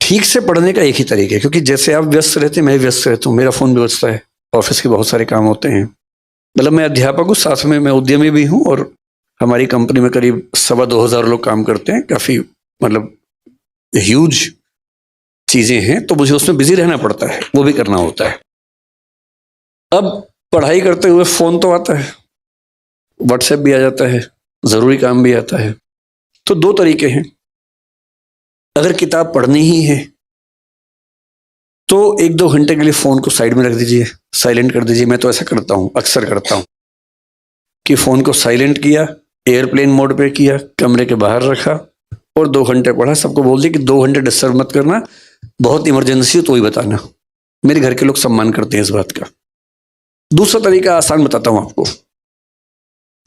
ठीक से पढ़ने का एक ही तरीका है, क्योंकि जैसे आप व्यस्त रहते हैं मैं व्यस्त रहता हूँ, मेरा फोन भी बजता है, ऑफिस के बहुत सारे काम होते हैं। मतलब मैं अध्यापक हूँ, साथ में मैं उद्यमी भी हूँ, और हमारी कंपनी में करीब 2,200 लोग काम करते हैं, काफी मतलब ह्यूज चीजें हैं, तो मुझे उसमें बिजी रहना पड़ता है, वो भी करना होता है। अब पढ़ाई करते हुए फोन तो आता है, व्हाट्सएप भी आ जाता है, जरूरी काम भी आता है। तो दो तरीके हैं। अगर किताब पढ़नी ही है तो 1-2 घंटे के लिए फोन को साइड में रख दीजिए, साइलेंट कर दीजिए। मैं तो ऐसा करता हूं, अक्सर करता हूं कि फोन को साइलेंट किया, एयरप्लेन मोड पे किया, कमरे के बाहर रखा और 2 घंटे पढ़ा। सबको बोल दिया कि 2 घंटे डिस्टर्ब मत करना, बहुत इमरजेंसी हो तो ही बताना। मेरे घर के लोग सम्मान करते हैं इस बात का। दूसरा तरीका आसान बताता हूं आपको।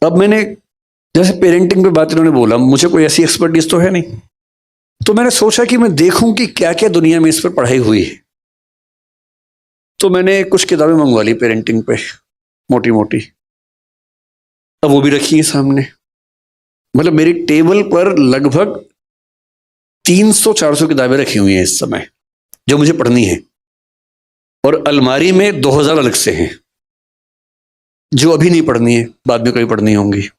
अब मैंने जैसे पेरेंटिंग पे बात इन्होंने बोला, मुझे कोई ऐसी एक्सपर्टीज तो है नहीं, तो मैंने सोचा कि मैं देखूं कि क्या क्या दुनिया में इस पर पढ़ाई हुई है। तो मैंने कुछ किताबें मंगवा ली पेरेंटिंग पे, मोटी मोटी। अब वो भी रखी है सामने। मतलब मेरी टेबल पर लगभग 300-400 किताबें रखी हुई हैं इस समय, जो मुझे पढ़नी है। और अलमारी में 2000 अलग से हैं, जो अभी नहीं पढ़नी है, बाद में कभी पढ़नी होंगी।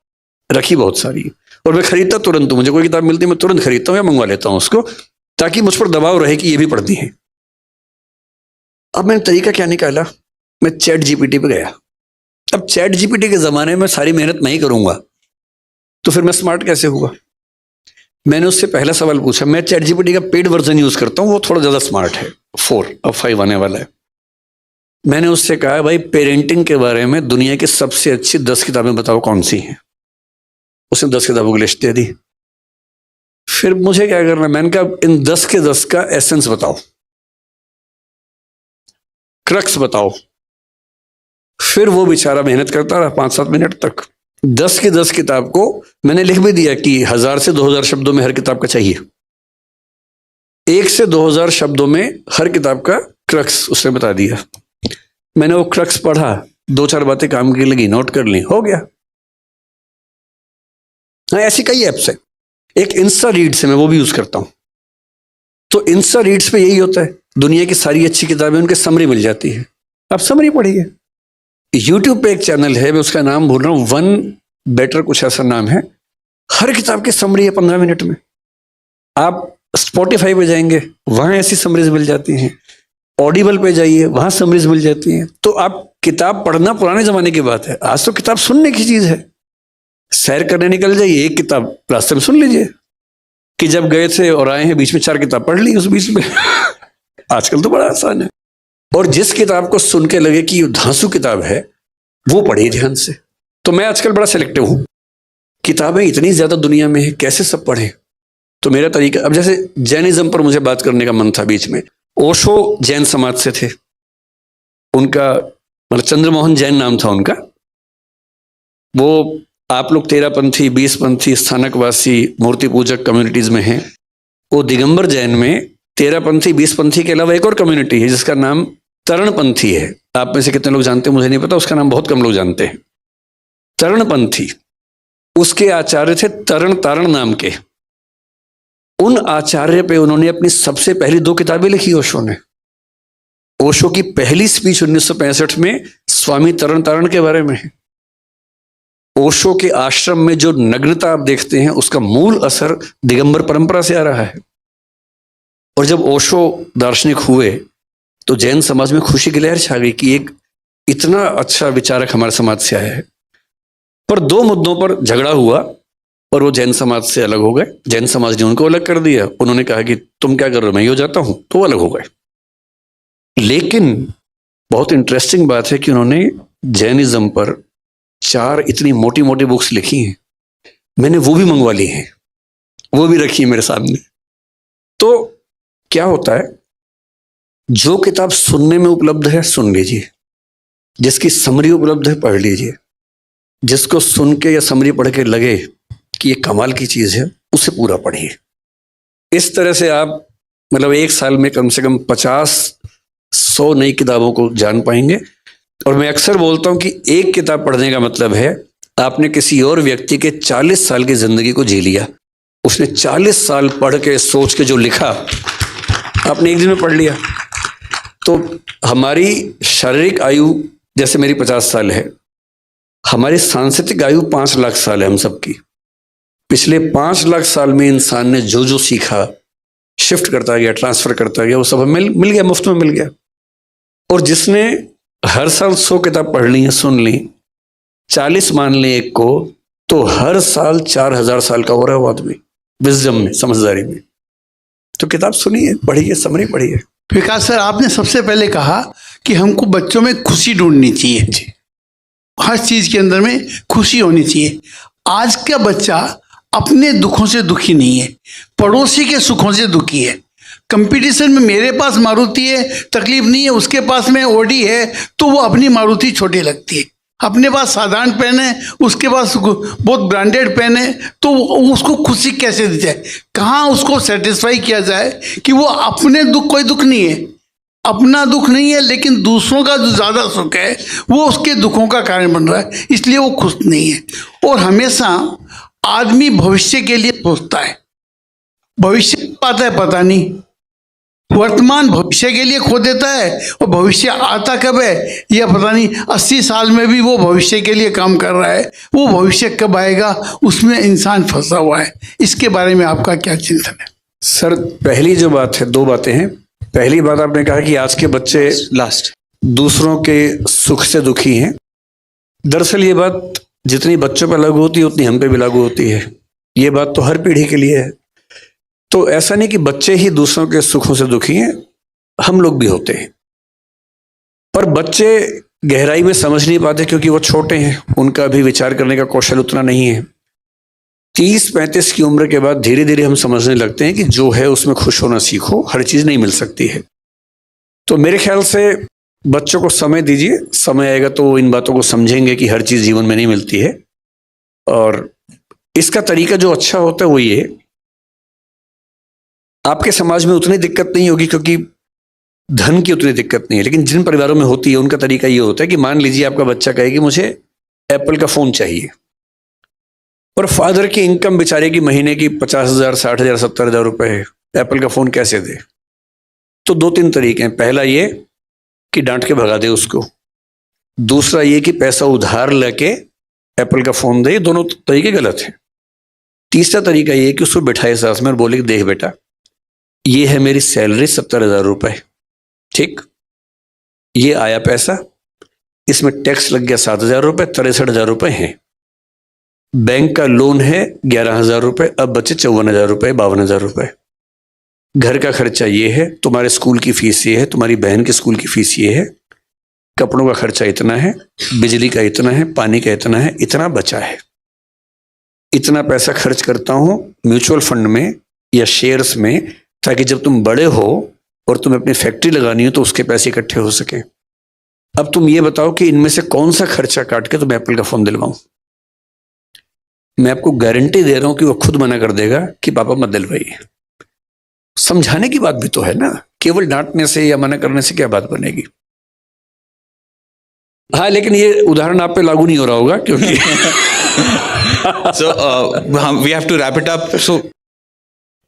रखी बहुत सारी। और मैं खरीदता तुरंत हूं, मुझे कोई किताब मिलती है मैं तुरंत खरीदता हूं या मंगवा लेता हूं उसको, ताकि मुझ पर दबाव रहे कि ये भी पढ़नी है। अब मैंने तरीका क्या निकाला, मैं चैट जीपीटी पे गया। अब चैट जीपीटी के जमाने में सारी मेहनत मैं ही करूंगा, तो फिर मैं स्मार्ट कैसे हुआ। मैंने उससे पहला सवाल पूछा। मैं चैट जीपीटी का पेड वर्जन यूज करता हूं, वो थोड़ा ज्यादा स्मार्ट है, 4, अब 5 आने वाला है। मैंने उससे कहा, भाई पेरेंटिंग के बारे में दुनिया की सबसे अच्छी 10 किताबें बताओ कौन सी हैं। उसने 10 किताबों की लिस्ट दे दी। फिर मुझे क्या करना, मैंने कहा इन 10 के 10 का एसेंस बताओ, क्रक्स बताओ। फिर वो बेचारा मेहनत करता रहा 5-7 मिनट तक। 10 की 10 किताब को मैंने लिख भी दिया कि 1000 से 2000 शब्दों में हर किताब का चाहिए। 1 से 2000 शब्दों में हर किताब का क्रक्स उसने बता दिया। मैंने वो क्रक्स पढ़ा, 2-4 बातें काम की लगी, नोट कर ली, हो गया। हाँ, ऐसी कई ऐप्स है। एक इंस्टा रीड्स है, मैं वो भी यूज करता हूं। तो इंस्टा रीड्स पे यही होता है, दुनिया की सारी अच्छी किताबें उनके समरी मिल जाती है, आप समरी पढ़िए। यूट्यूब पे एक चैनल है, मैं उसका नाम भूल रहा हूं, वन बेटर कुछ ऐसा नाम है। हर किताब की समरी है 15 मिनट में। आप स्पॉटिफाई पे जाएंगे, वहां ऐसी समरीज मिल जाती हैं। ऑडिबल पे जाइए, वहां समरीज मिल जाती हैं। तो आप किताब पढ़ना पुराने जमाने की बात है, आज तो किताब सुनने की चीज है। सैर करने निकल जाइए, एक किताब रास्ते में सुन लीजिए कि जब गए थे और आए हैं, बीच में 4 किताब पढ़ ली उस बीच में। आजकल तो बड़ा आसान है। और जिस किताब को सुन के लगे कि धांसू किताब है, वो पढ़िए ध्यान से। तो मैं आजकल बड़ा सिलेक्टिव हूं, किताबें इतनी ज्यादा दुनिया में है, कैसे सब पढ़े। तो मेरा तरीका, अब जैसे जैनिज्म पर मुझे बात करने का मन था बीच में। ओशो जैन समाज से थे, उनका मतलब चंद्रमोहन जैन नाम था उनका। वो आप लोग 13पंथी, 20पंथी, स्थानकवासी, मूर्ति पूजक कम्युनिटीज में हैं। वो दिगंबर जैन में 13पंथी, 20पंथी के अलावा एक और कम्युनिटी है जिसका नाम तरणपंथी है। आप में से कितने लोग जानते हैं मुझे नहीं पता, उसका नाम बहुत कम लोग जानते हैं। तरणपंथी, उसके आचार्य थे तरण तारण नाम के। उन आचार्य पे उन्होंने अपनी सबसे पहली 2 किताबें लिखी ओशो ने। ओशो की पहली स्पीच 1965 में स्वामी तरण तारण के बारे में है। ओशो के आश्रम में जो नग्नता आप देखते हैं, उसका मूल असर दिगंबर परंपरा से आ रहा है। और जब ओशो दार्शनिक हुए तो जैन समाज में खुशी की लहर छा गई कि एक इतना अच्छा विचारक हमारे समाज से आया है। पर 2 मुद्दों पर झगड़ा हुआ और वो जैन समाज से अलग हो गए। जैन समाज ने उनको अलग कर दिया। उन्होंने कहा कि तुम क्या कर रहे हो, मैं ही हो जाता हूं, तो वो अलग हो गए। लेकिन बहुत इंटरेस्टिंग बात है कि उन्होंने जैनिज्म पर 4 इतनी मोटी मोटी बुक्स लिखी हैं। मैंने वो भी मंगवा ली हैं, वो भी रखी है मेरे सामने। तो क्या होता है, जो किताब सुनने में उपलब्ध है सुन लीजिए, जिसकी समरी उपलब्ध है पढ़ लीजिए। जिसको सुन के या समरी पढ़ के लगे कि ये कमाल की चीज है, उसे पूरा पढ़िए। इस तरह से आप मतलब 1 साल में कम से कम 50-100 नई किताबों को जान पाएंगे। और मैं अक्सर बोलता हूं कि एक किताब पढ़ने का मतलब है आपने किसी और व्यक्ति के 40 साल की जिंदगी को जी लिया। उसने 40 साल पढ़ के सोच के जो लिखा, आपने एक दिन में पढ़ लिया। तो हमारी शारीरिक आयु जैसे मेरी 50 साल है, हमारी सांस्कृतिक आयु 5 लाख साल है हम सबकी। पिछले 5 लाख साल में इंसान ने जो जो सीखा, शिफ्ट करता गया, ट्रांसफर करता गया, वो सब हमें मिल गया, मुफ्त में मिल गया। और जिसने हर साल 100 किताब पढ़ ली है, सुन ली, 40 मान ले एक को, तो हर साल 4000 साल का हो रहा है वो आदमी, विजडम में, समझदारी में। तो किताब सुनिए, पढ़िए, समरी पढ़िए। विकास सर, आपने सबसे पहले कहा कि हमको बच्चों में खुशी ढूंढनी चाहिए जी, हर चीज के अंदर में खुशी होनी चाहिए। आज का बच्चा अपने दुखों से दुखी नहीं है, पड़ोसी के सुखों से दुखी है। कंपटीशन में मेरे पास मारुति है, तकलीफ नहीं है, उसके पास में ओडी है, तो वो अपनी मारुति छोटी लगती है। अपने पास साधारण पेन है, उसके पास बहुत ब्रांडेड पेन है, तो उसको खुशी कैसे दी जाए, कहाँ उसको सेटिस्फाई किया जाए कि वो अपने दुख, कोई दुख नहीं है, अपना दुख नहीं है, लेकिन दूसरों का जो ज़्यादा सुख है वो उसके दुखों का कारण बन रहा है, इसलिए वो खुश नहीं है। और हमेशा आदमी भविष्य के लिए सोचता है, भविष्य कब आता है पता नहीं, वर्तमान भविष्य के लिए खो देता है, और भविष्य आता कब है यह पता नहीं। 80 साल में भी वो भविष्य के लिए काम कर रहा है, वो भविष्य कब आएगा उसमें इंसान फंसा हुआ है। इसके बारे में आपका क्या चिंतन है? सर, पहली जो बात है, 2 बातें हैं। पहली बात आपने कहा कि आज के बच्चे दूसरों के सुख से दुखी हैं। दरअसल ये बात जितनी बच्चों पर लागू होती है उतनी हम पे भी लागू होती है। ये बात तो हर पीढ़ी के लिए है। तो ऐसा नहीं कि बच्चे ही दूसरों के सुखों से दुखी हैं, हम लोग भी होते हैं। पर बच्चे गहराई में समझ नहीं पाते क्योंकि वो छोटे हैं, उनका भी विचार करने का कौशल उतना नहीं है। 30-35 की उम्र के बाद धीरे धीरे हम समझने लगते हैं कि जो है उसमें खुश होना सीखो, हर चीज नहीं मिल सकती है। तो मेरे ख्याल से बच्चों को समय दीजिए, समय आएगा तो वो इन बातों को समझेंगे कि हर चीज जीवन में नहीं मिलती है। और इसका तरीका जो अच्छा होता है वो ये, आपके समाज में उतनी दिक्कत नहीं होगी क्योंकि धन की उतनी दिक्कत नहीं है, लेकिन जिन परिवारों में होती है उनका तरीका ये होता है कि मान लीजिए आपका बच्चा कहे कि मुझे एप्पल का फोन चाहिए, और फादर की इनकम बेचारे की महीने की 50,000, 60,000, 70,000 रुपए है, एप्पल का फोन कैसे दे? तो 2-3 तरीके हैं। पहला ये कि डांट के भगा दे उसको, दूसरा ये कि पैसा उधार लेके एप्पल का फोन दे। दोनों तरीके गलत हैं। तीसरा तरीका ये कि उसको बिठाए साथ में और बोले कि देख बेटा, ये है मेरी सैलरी 70,000 रुपए, ठीक, ये आया पैसा, इसमें टैक्स लग गया 7,000 रुपए, 63,000 रुपए हैं, बैंक का लोन है 11,000 रुपए, अब बचे 54,000 रुपए, 52,000 रुपए, घर का खर्चा ये है, तुम्हारे स्कूल की फीस ये है, तुम्हारी बहन के स्कूल की फीस ये है, कपड़ों का खर्चा इतना है, बिजली का इतना है, पानी का इतना है, इतना बचा है, इतना पैसा खर्च करता हूं म्यूचुअल फंड में या शेयर्स में, ताकि जब तुम बड़े हो और तुम्हें अपनी फैक्ट्री लगानी हो तो उसके पैसे इकट्ठे हो सके। अब तुम ये बताओ कि इनमें से कौन सा खर्चा काट के तुम्हें एप्पल का फोन दिलवाऊं? मैं आपको गारंटी दे रहा हूं कि वो खुद मना कर देगा कि पापा मत दिलवाइए। समझाने की बात भी तो है ना, केवल डांटने से या मना करने से क्या बात बनेगी? हाँ, लेकिन ये उदाहरण आप पे लागू नहीं हो रहा होगा क्योंकि so we have to wrap it up. So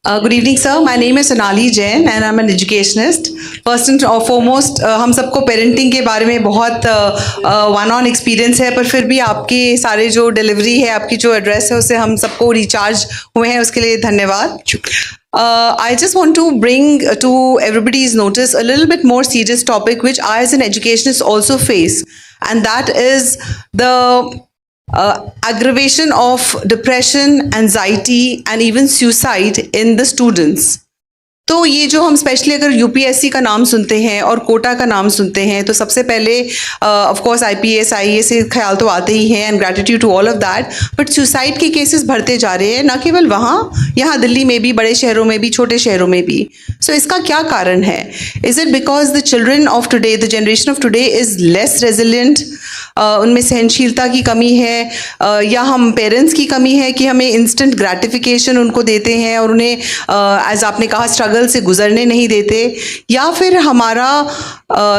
good evening sir, my name है Sonali Jain and I am an educationist. First and foremost हम सबको पेरेंटिंग के बारे में बहुत वन ऑन एक्सपीरियंस है, पर फिर भी आपके सारे जो डिलीवरी है, आपकी जो एड्रेस है, उससे हम सबको रिचार्ज हुए हैं, उसके लिए धन्यवाद। I just want to bring to everybody's notice a little bit more serious topic which I as an educationist also face, and that is the aggravation of depression, anxiety and even suicide in the students. तो ये जो हम specially अगर UPSC का नाम सुनते हैं और कोटा का नाम सुनते हैं तो सबसे पहले ऑफ कोर्स आईपीएस आईएएस से ख्याल तो आते ही हैं, and gratitude to all of that. But suicide के केसेस बढ़ते जा रहे हैं, ना केवल वहाँ, यहाँ दिल्ली में भी, बड़े शहरों में भी, छोटे शहरों में भी। सो इसका क्या कारण है? Is it because the children of today, the generation of today is less resilient, उनमें सहनशीलता की कमी है, या हम पेरेंट्स की कमी है कि हमें इंस्टेंट ग्रेटिफिकेशन उनको देते हैं और उन्हें एज आपने कहा स्ट्रगल स्ट्रगल से गुजरने नहीं देते, या फिर हमारा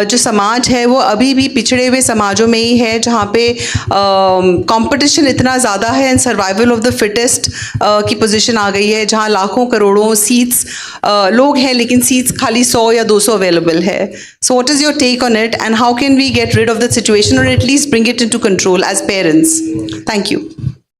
जो समाज है वो अभी भी पिछड़े हुए समाजों में ही है, जहाँ पे कंपटीशन इतना ज़्यादा है and survival of the fittest की पोजीशन आ गई है, जहाँ लाखों करोड़ों सीट्स लोग हैं लेकिन सीट्स खाली 100 या 200 अवेलेबल है. So what is your take on it and how can we get rid of the situation और at least bring it into control as parents? Thank you.